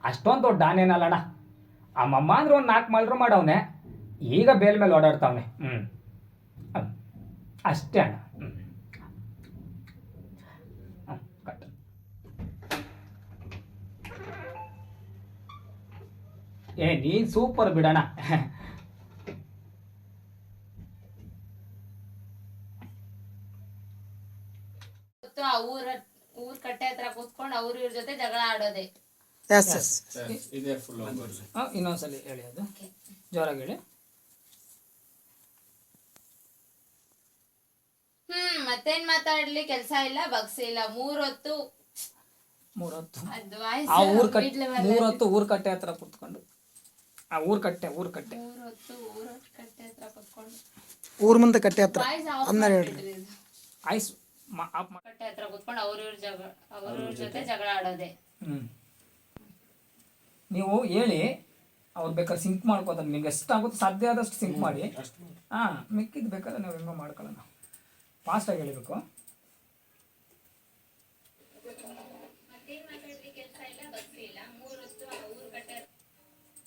ಅಷ್ಟೊಂದು ದೊಡ್ಡ ಡಾನೇನಲ್ಲಣ್ಣ. ಅಮ್ಮಮ್ಮ ಅಂದ್ರೆ ಒಂದು 4 ಮಲ್ರು ಮಾಡವನೆ, ಈಗ ಬೇಲ್ ಮೇಲೆ ಓಡಾಡ್ತಾವನೆ. ಅಷ್ಟೇ ಅಣ್ಣ. ಕಟ್. ನೀನ್ ಸೂಪರ್ ಬಿಡಣ. ಊರ್ ಕಟ್ಟೆ ಹತ್ರ ಕೂತ್ಕೊಂಡು ಅವ್ರ ಇವ್ರ ಜೊತೆ ಜಗಳ ಆಡೋದೆ. ಇನ್ನೊಂದ್ಸಲಿ ಹೇಳಿ, ಅದು ಜೋರಾಗಿ ಹೇಳಿ. ಮತ್ತೇನ್ ಮಾತಾಡ್ಲಿ, ಕೆಲ್ಸ ಇಲ್ಲ ಬಗ್ಸಿ ಇಲ್ಲ. ಮೂರೊತ್ತು ಊರ್ ಕಟ್ಟೆ ಹತ್ರ ಕೂತ್ಕೊಂಡು ಊರ್ ಕಟ್ಟೆ ಹತ್ರ ಕೂತ್ಕೊಂಡು ಊರ್ ಮುಂದೆ ಕಟ್ಟೆ ಹತ್ರ ಕಟ್ಟೆ ಹತ್ರ ಕೂತ್ಕೊಂಡು ಅವ್ರ ಜೊತೆ ಜಗಳ ಆಡೋದೆ. ನೀವು ಹೇಳಿ, ಅವ್ರು ಬೇಕಾದ್ರೆ ಸಿಂಕ್ ಮಾಡ್ಕೋತಾರೆ. ನಿಮ್ಗೆ ಎಷ್ಟಾಗುತ್ತೆ ಸಾಧ್ಯ ಆದಷ್ಟು ಸಿಂಕ್ ಮಾಡಿ. ಮಿಕ್ಕಿದ್ದು ಬೇಕಾದ್ರೆ ನಾವು ಹೆಂಗೋ ಮಾಡ್ಕೊಳ್ಳೋಣ. ಫಾಸ್ಟಾಗಿ ಹೇಳಬೇಕು.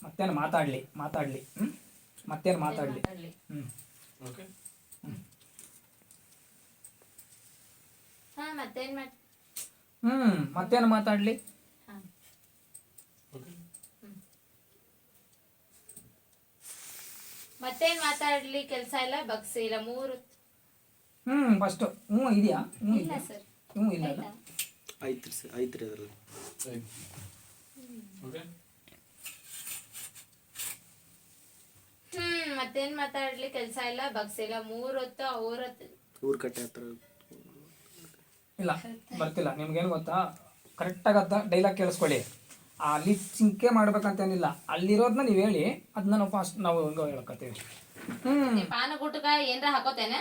ಮತ್ತೇನು ಮಾತಾಡಲಿ ಮತ್ತೇನು ಮಾತಾಡಲಿ. ಮತ್ತೇನು ಮಾತಾಡಲಿ. ಮತ್ತೇನ್ ಮಾತಾಡ್ಲಿ, ಕೆಲ್ಸ ಇಲ್ಲ ಬಗ್ಸಿ ಇಲ್ಲ. ಫಸ್ಟ್ ಇದೆಯಾ? ಇಲ್ಲ ಸರ್. ಇಲ್ಲ ಐತ್ರಿ ಸರ್, ಐತ್ರಿ ಅದರಲ್ಲಿ. ಮತ್ತೇನ್ ಮಾತಾಡ್ಲಿ, ಕೆಲ್ಸ ಇಲ್ಲ ಬಗ್ಸಿ ಇಲ್ಲ. ಮೂರೊತ್ತು ಊರ್ ಕಟ್ಟೆ ಹತ್ರ ಇಲ್ಲ ಬರ್ತಿಲ್ಲ. ನಿಮ್ಗೇನು ಗೊತ್ತಾ, ಕರೆಕ್ಟಾಗಿ ಡೈಲಾಗ್ ಕೇಳಿಸ್ಕೊಳ್ಳಿ. ಅಲ್ಲಿ ಸಿಂಕೆ ಮಾಡ್ಬೇಕಂತೇನಿಲ್ಲ, ಅಲ್ಲಿರೋದನ್ನ ನೀವು ಹೇಳಿ, ಅದನ್ನ ನಾವು ಫಾಸ್ಟ್ ನಾವು ಹೆಂಗೋ ಹೇಳ್ಕೊತೀವಿ. ಪಾನ ಗುಟ್ಕ ಏನ್ರ ಹಾಕೋತೇನೆ.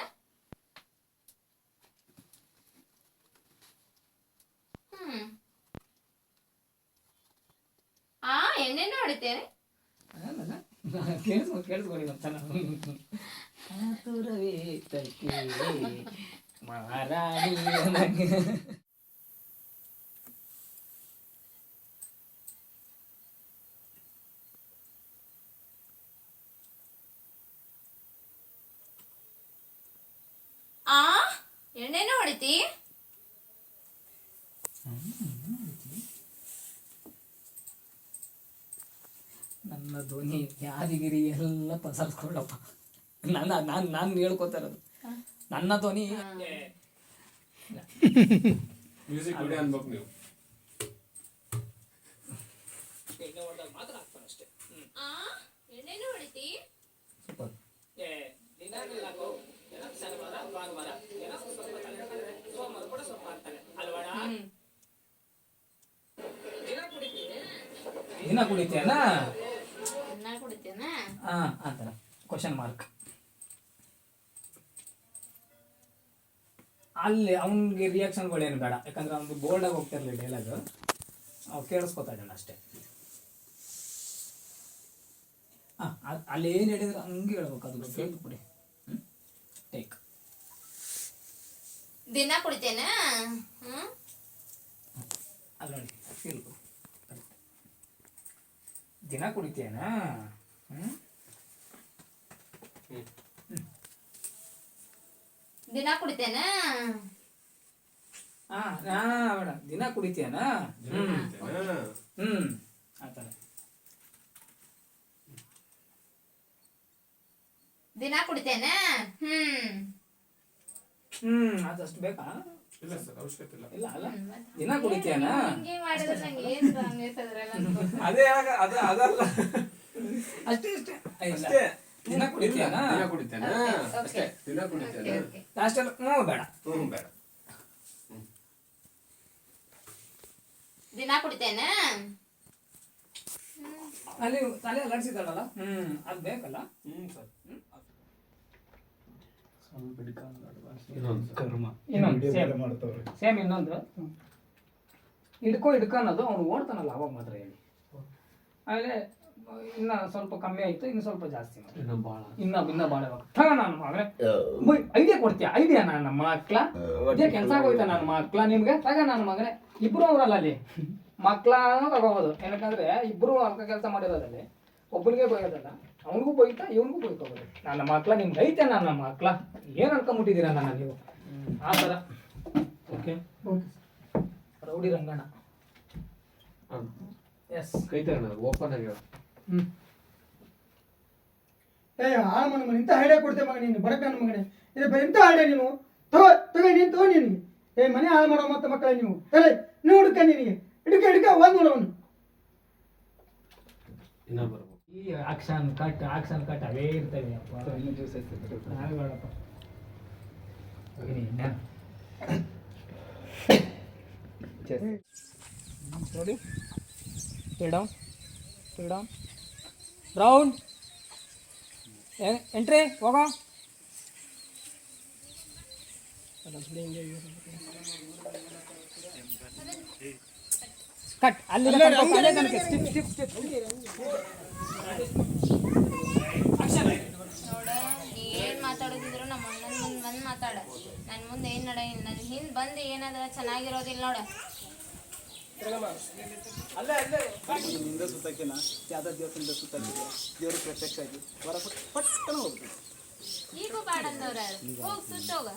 ಎಣ್ಣೆನೂ ಹೊಡಿತೇನೆ. ಕೇಳಿಸ್ಕೊಳ್ಳಿ ಮಹಾರಾಣಿ. ಎಣ್ಣೆನೂ ಹೊಡಿತಿ. ನನ್ನ ಧ್ವನಿ ಯಾದಗಿರಿ ಎಲ್ಲ ಪಸರ್ಸ್ಕೊಳ್ಳಪ್ಪ. ನಾನು ಹೇಳ್ಕೊತಾ ಇರೋದು ನನ್ನ ಧ್ವನಿ. ಮ್ಯೂಸಿಕ್ ವಿಡಿಯೋ ಅನ್ಬೇಕು ನೀವು. ಮಾತ್ರ ಹಾಕ್ತಾನೆ ಅಷ್ಟೇ. ಎಣ್ಣೆನೂ ಹೊಡಿತಿ. ಸೂಪರ್. ದಿನ ಕುಡಿತೀಯನ ಆತರ ಕ್ವಶನ್ ಮಾರ್ಕ್. ಅಲ್ಲಿ ಅವನಿಗೆ ರಿಯಾಕ್ಷನ್ಗಳೇನು ಬೇಡ, ಯಾಕಂದ್ರೆ ಅವ್ನು ಬೋಲ್ಡಾಗಿ ಹೋಗ್ತಿರ್ಲಿ ಡೈಲಾಗ್, ಅವು ಕೇಳಿಸ್ಕೊತಾ ಇದ್ದಾನೆ ಅಷ್ಟೇ. ಅಲ್ಲಿ ಏನು ಹೇಳಿದ್ರೆ ಹಂಗೆ ಹೇಳ್ಬೇಕು, ಅದು ಕೇಳಿ ಕೊಡಿ. ಟೇಕ್. ದಿನ ಕುಡಿತೇನ. ಅಲ್ಲ ನೋಡಿ, ಫೀಲ್ ದಿನ ಕುಡಿತೇನ. ದಿನ ಕುಡಿತೇನ. ಬೇಡ, ದಿನ ಕುಡಿತೇನ. ಆತರ ದಿನ ಕುಡಿತೇನ. ಅದಷ್ಟು ಬೇಕಾ? ಇಲ್ಲ ಸರ್, ಅವಶ್ಯಕತೆ ಇಲ್ಲ. ಇಲ್ಲ ಅಲ್ಲ, ದಿನ ಕುಡಿತೇನ. ಹಿಂಗೆ ಮಾಡಿದ್ರೆ ನಂಗೆ ಏನು ಹಂಗೈತದ್ರಲ್ಲ. ಅದಲ್ಲ ಅಷ್ಟೇ ಅಷ್ಟೇ. ದಿನ ಕುಡಿತೇನ. ಅಷ್ಟೇ. ದಿನ ಕುಡಿತೇನ. ಲಾಸ್ಟ್ ಬೇಡ. ಬೇಡ. ದಿನ ಕುಡಿತೇನ. ಅಲ್ಲಿ ತಲೆ ಅಲ್ಲಾಡ್ಸಿದ್ದಾಳಲ್ಲ, ಅದು ಬೇಕಲ್ಲ. ಸರ್. ಸೇಮ್ ಇನ್ನೊಂದು ಹಿಡ್ಕೊ ಅನ್ನೋದು ಅವ್ನು ಓಡ್ತಾನಲ್ಲ ಅವಾಗ ಮಾತ್ರ ಹೇಳಿ. ಆಮೇಲೆ ಇನ್ನ ಸ್ವಲ್ಪ ಕಮ್ಮಿ ಆಯ್ತು, ಇನ್ನು ಸ್ವಲ್ಪ ಜಾಸ್ತಿ ಮಾಡಿ ಇನ್ನು ಭಾಳ ಇನ್ನ ಬಾಳ ತಗ ನಾನು ಮಗನೇ ಐಡಿಯಾ ಕೊಡ್ತೀಯ, ಐಡಿಯಾ ನನ್ನ ಮಕ್ಳ ಇದೇ ಕೆಲ್ಸ ಆಗೋಯ್ತಾ ನನ್ನ ಮಕ್ಳ ನಿಮ್ಗೆ ತಗ ನನ್ನ ಮಗನೇ. ಇಬ್ರು ಅವರಲ್ಲ ಅಲ್ಲಿ ಮಕ್ಳನೂ ತಗೋಬೋದು, ಏನಕ್ಕಂದ್ರೆ ಇಬ್ರು ಅಲ್ಕ ಕೆಲಸ ಮಾಡಿರೋದಲ್ಲಿ ಒಬ್ಬನಿಗೆ ಬೈಯೋದಲ್ಲ, ಅವನಿಗೂ ಬೈತಾ ಇವನಿಗೂ ಬೈಕೋಬೋದು. ನನ್ನ ಮಕ್ಳ ನಿಮ್ಗೆ ಐತೆ ನನ್ನ ಮಕ್ಳ, ಏನ್ ಅನ್ಕೊಂಬಿಟ್ಟಿದ್ದೀರಾ ನನ್ನ ನೀವು ಆ ಥರ. Okay rowdy Ranganna. ಎಸ್ ಕೈ ತಗೋಣ ಓಪನ್ ಆಗಿ ಹೇಳು. ಏ ಆ ಮನ ಇಂಥ ಐಡಿಯಾ ಕೊಡ್ತೇವೆ ಮಗ ನೀನು ಬರಕ ನನ್ನ ಮಗನೇ. ಇದು ಇಂಥ ಐಡಿಯಾ ನೀನು ತಗೋ ನೀನು ತಗೋ ನಿನಗೆ. ಏ ಮನೆ ಹಾಳು ಮಾಡೋ ಮತ್ತೆ ಮಕ್ಕಳ ನೀವು ಹೇಳಿ ನೀವು ಹುಡುಕ ನಿನಗೆ ಹಿಡ್ಕ ಒಂದು ನೋಡವನು. ಇನ್ನ ಬರ್ಬೇಕು. ಈ ಆಕ್ಷನ್ ಕಟ್ ಅವೇ ಇರ್ತವೆ ಅಪ್ಪ. ನಾವೇ ಬೇಡಪ್ಪ. ನೋಡಿ pull down round entry ಹೋಗೋ. ಕಟ್ ಅಲ್ಲಿ ಸ್ಟಿಪ್ ನೋಡ ನೀ ಏನ್ ಮಾತಾಡೋದಿದ್ರು ನಮ್ಮ ಅಣ್ಣನ ಮುಂದೆ ಬಂದು ಮಾತಾಡ. ನನ್ನ ಮುಂದೆ ಏನ್ ನಡ ನನ್ನ ಹಿಂದೆ ಬಂದು ಏನಾದ್ರ ಚೆನ್ನಾಗಿರೋದಿಲ್ಲ ನೋಡ. ನಿಂದ ಸುತ್ತಕ್ಕಿನ ಯಾವ್ದೋ ದೇವಸ್ಥಾನದ ಸುತ್ತಾಕಿದೆ ದೇವ್ರ ಪ್ರತ್ಯಕ್ಷ ಆಗಿ ಹೊರ ಪಟ್ಟಣ ಹೋಗ್ಬೇಕು. ಈಗೂ ಬಾಡಂದವ್ರ ಹೋಗ್ ಸುತ್ತೋಗ.